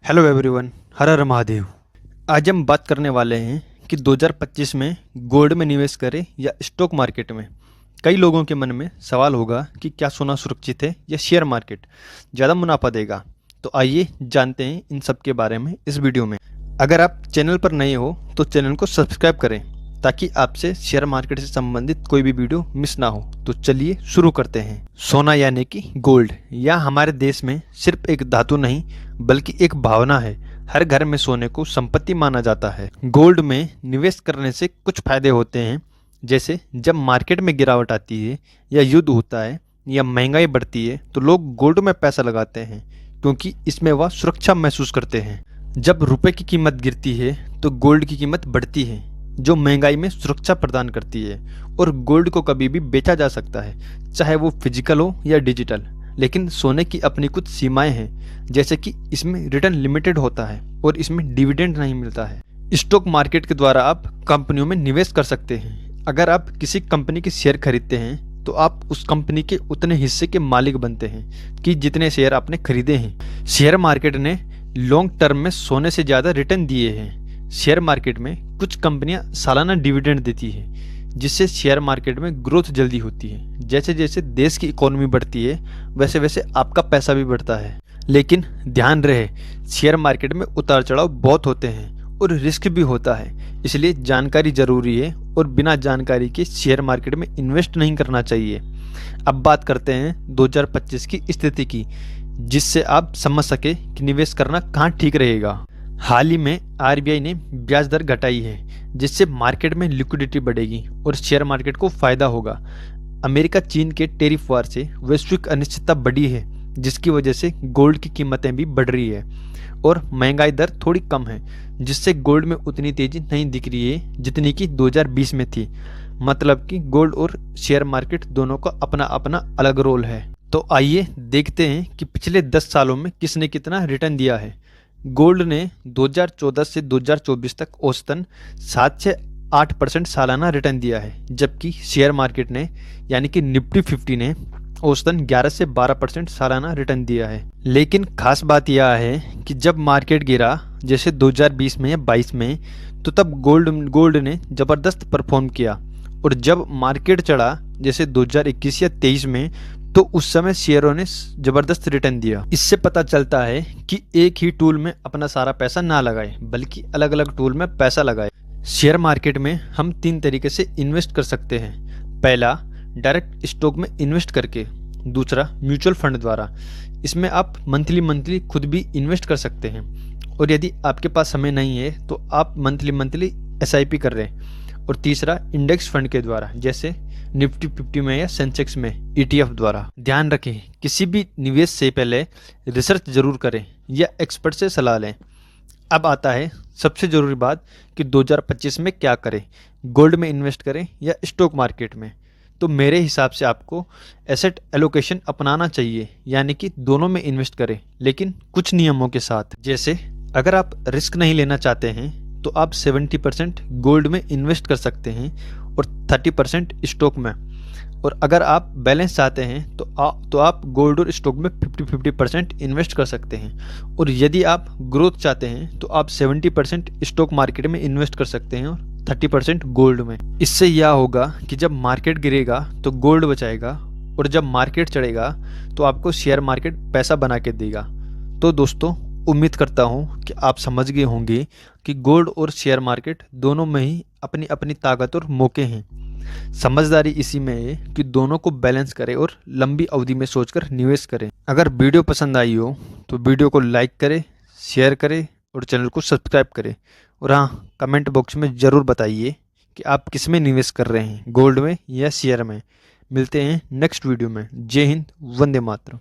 Hello everyone, हर हर महादेव। आज हम बात करने वाले हैं कि 2025 में गोल्ड में निवेश करें या स्टॉक मार्केट में। कई लोगों के मन में सवाल होगा कि क्या सोना सुरक्षित है या शेयर मार्केट ज़्यादा मुनाफा देगा। तो आइए जानते हैं इन सब के बारे में इस वीडियो में। अगर आप चैनल पर नए हो तो चैनल को सब्सक्राइब करें ताकि आपसे शेयर मार्केट से संबंधित कोई भी वीडियो मिस ना हो। तो चलिए शुरू करते हैं। सोना यानी कि गोल्ड या हमारे देश में सिर्फ एक धातु नहीं बल्कि एक भावना है। हर घर में सोने को संपत्ति माना जाता है। गोल्ड में निवेश करने से कुछ फायदे होते हैं, जैसे जब मार्केट में गिरावट आती है या युद्ध होता है या महंगाई बढ़ती है तो लोग गोल्ड में पैसा लगाते हैं क्योंकि इसमें वह सुरक्षा महसूस करते हैं। जब रुपए की कीमत गिरती है तो गोल्ड की कीमत बढ़ती है जो महंगाई में सुरक्षा प्रदान करती है। और गोल्ड को कभी भी बेचा जा सकता है, चाहे वो फिजिकल हो या डिजिटल। लेकिन सोने की अपनी कुछ सीमाएं हैं, जैसे कि इसमें रिटर्न लिमिटेड होता है और इसमें डिविडेंड नहीं मिलता है। स्टॉक मार्केट के द्वारा आप कंपनियों में निवेश कर सकते हैं। अगर आप किसी कंपनी के शेयर खरीदते हैं तो आप उस कंपनी के उतने हिस्से के मालिक बनते हैं कि जितने शेयर आपने खरीदे हैं। शेयर मार्केट ने लॉन्ग टर्म में सोने से ज़्यादा रिटर्न दिए हैं। शेयर मार्केट में कुछ कंपनियां सालाना डिविडेंड देती है, जिससे शेयर मार्केट में ग्रोथ जल्दी होती है। जैसे जैसे देश की इकोनॉमी बढ़ती है वैसे वैसे आपका पैसा भी बढ़ता है। लेकिन ध्यान रहे, शेयर मार्केट में उतार चढ़ाव बहुत होते हैं और रिस्क भी होता है, इसलिए जानकारी जरूरी है और बिना जानकारी के शेयर मार्केट में इन्वेस्ट नहीं करना चाहिए। अब बात करते हैं 2025 की स्थिति की, जिससे आप समझ सके कि निवेश करना कहाँ ठीक रहेगा। हाल ही में आरबीआई ने ब्याज दर घटाई है, जिससे मार्केट में लिक्विडिटी बढ़ेगी और शेयर मार्केट को फायदा होगा। अमेरिका चीन के टैरिफ वार से वैश्विक अनिश्चितता बढ़ी है, जिसकी वजह से गोल्ड की कीमतें भी बढ़ रही है और महंगाई दर थोड़ी कम है, जिससे गोल्ड में उतनी तेजी नहीं दिख रही है जितनी कि 2020 में थी। मतलब कि गोल्ड और शेयर मार्केट दोनों का अपना अपना अलग रोल है। तो आइए देखते हैं कि पिछले 10 सालों में किसने कितना रिटर्न दिया है। गोल्ड ने 2014 से 2024 तक औसतन 7 से 8% सालाना रिटर्न दिया है, जबकि शेयर मार्केट ने यानी कि निफ्टी 50 ने औसतन 11 से 12% सालाना रिटर्न दिया है। लेकिन खास बात यह है कि जब मार्केट गिरा जैसे 2020 में या 22 में, तो तब गोल्ड ने ज़बरदस्त परफॉर्म किया। और जब मार्केट चढ़ा जैसे 2021 या 23 में, तो उस समय शेयरों ने जबरदस्त रिटर्न दिया। इससे पता चलता है कि एक ही टूल में अपना सारा पैसा ना लगाए बल्कि अलग अलग टूल में पैसा लगाए। शेयर मार्केट में हम 3 तरीके से इन्वेस्ट कर सकते हैं। पहला, डायरेक्ट स्टॉक में इन्वेस्ट करके। दूसरा, म्यूचुअल फंड द्वारा। इसमें आप मंथली खुद भी इन्वेस्ट कर सकते हैं। और यदि आपके पास समय नहीं है तो आप मंथली SIP कर रहे हैं। और तीसरा, इंडेक्स फंड के द्वारा, जैसे निफ्टी 50 में या सेंसेक्स में ETF द्वारा। ध्यान रखें, किसी भी निवेश से पहले रिसर्च जरूर करें या एक्सपर्ट से सलाह लें। अब आता है सबसे ज़रूरी बात कि 2025 में क्या करें, गोल्ड में इन्वेस्ट करें या स्टॉक मार्केट में। तो मेरे हिसाब से आपको एसेट एलोकेशन अपनाना चाहिए, यानी कि दोनों में इन्वेस्ट करें, लेकिन कुछ नियमों के साथ। जैसे अगर आप रिस्क नहीं लेना चाहते हैं तो आप 70% गोल्ड में इन्वेस्ट कर सकते हैं और 30% स्टॉक में। और अगर आप बैलेंस चाहते हैं तो आप गोल्ड और स्टॉक में 50-50% इन्वेस्ट कर सकते हैं। और यदि आप ग्रोथ चाहते हैं तो आप 70% स्टॉक मार्केट में इन्वेस्ट कर सकते हैं और 30% गोल्ड में। इससे यह होगा कि जब मार्केट गिरेगा तो गोल्ड बचाएगा और जब मार्केट चढ़ेगा तो आपको शेयर मार्केट पैसा बना के देगा। तो दोस्तों, उम्मीद करता हूँ कि आप समझ गए होंगे कि गोल्ड और शेयर मार्केट दोनों में ही अपनी अपनी ताकत और मौके हैं। समझदारी इसी में है कि दोनों को बैलेंस करें और लंबी अवधि में सोचकर निवेश करें। अगर वीडियो पसंद आई हो तो वीडियो को लाइक करें, शेयर करें और चैनल को सब्सक्राइब करें। और हाँ, कमेंट बॉक्स में ज़रूर बताइए कि आप किस में निवेश कर रहे हैं, गोल्ड में या शेयर में। मिलते हैं नेक्स्ट वीडियो में। जय हिंद, वंदे मातरम।